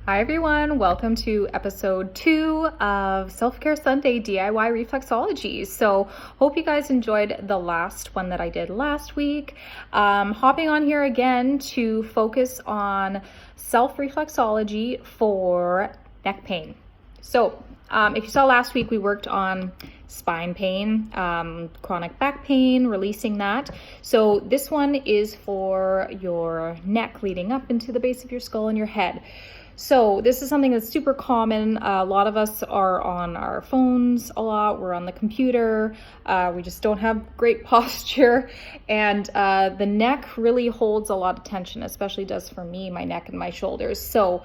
Hi everyone, welcome to episode 2 of Self-Care Sunday DIY Reflexology. So hope you guys enjoyed the last one that I did last week. Hopping on here again to focus on self-reflexology for neck pain. So if you saw last week, we worked on spine pain, chronic back pain, releasing that. So this one is for your neck leading up into the base of your skull and your head. So this is something that's super common. A lot of us are on our phones a lot. We're on the computer. We just don't have great posture. And the neck really holds a lot of tension, especially does for me, my neck and my shoulders. So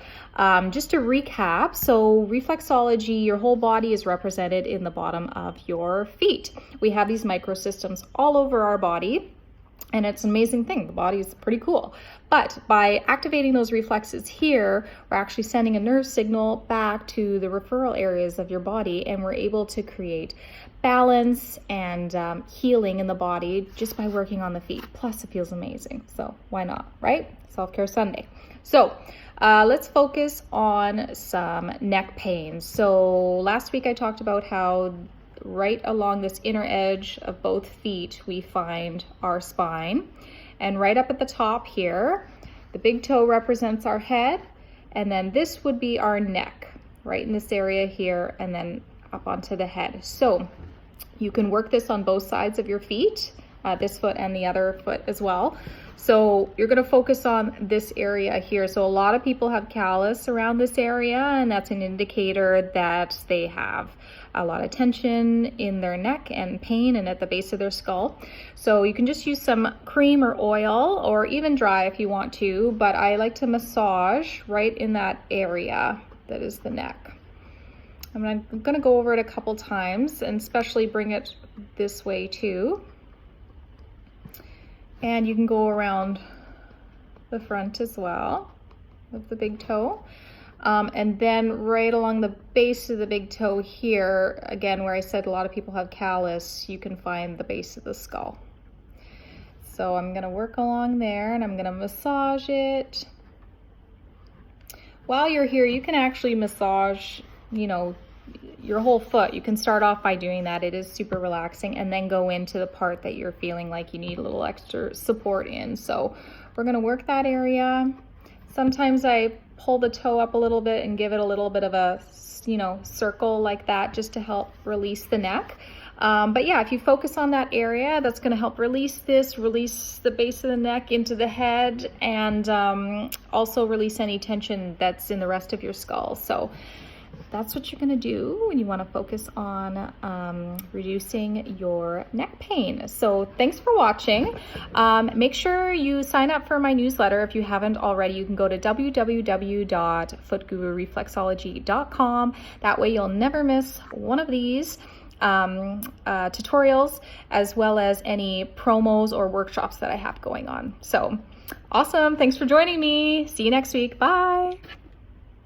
just to recap, so reflexology, your whole body is represented in the bottom of your feet. We have these microsystems all over our body. And it's an amazing thing. The body is pretty cool. But by activating those reflexes here, we're actually sending a nerve signal back to the referral areas of your body, and we're able to create balance and healing in the body just by working on the feet. Plus, it feels amazing. So why not, right? Self-Care Sunday. So let's focus on some neck pain. So last week I talked about how right along this inner edge of both feet, we find our spine. And right up at the top here, the big toe represents our head. And then this would be our neck, right in this area here, and then up onto the head. So you can work this on both sides of your feet, this foot and the other foot as well. So you're going to focus on this area here. So a lot of people have callus around this area, and that's an indicator that they have a lot of tension in their neck and pain and at the base of their skull. So you can just use some cream or oil, or even dry if you want to, but I like to massage right in that area that is the neck. I'm going to go over it a couple times and especially bring it this way too. And you can go around the front as well of the big toe. And then right along the base of the big toe here, again, where I said a lot of people have callus, you can find the base of the skull. So I'm gonna work along there and I'm gonna massage it. While you're here, you can actually massage, your whole foot. You can start off by doing that. It is super relaxing, and then go into the part that you're feeling like you need a little extra support in. So we're gonna work that area. Sometimes I pull the toe up a little bit and give it a little bit of a, circle like that just to help release the neck. But yeah, if you focus on that area, that's going to help release the base of the neck into the head, and also release any tension that's in the rest of your skull. So that's what you're going to do when you want to focus on reducing your neck pain. So thanks for watching. Make sure you sign up for my newsletter if you haven't already. You can go to www.footgurureflexology.com. That way you'll never miss one of these tutorials, as well as any promos or workshops that I have going on. So awesome. Thanks for joining me. See you next week. Bye.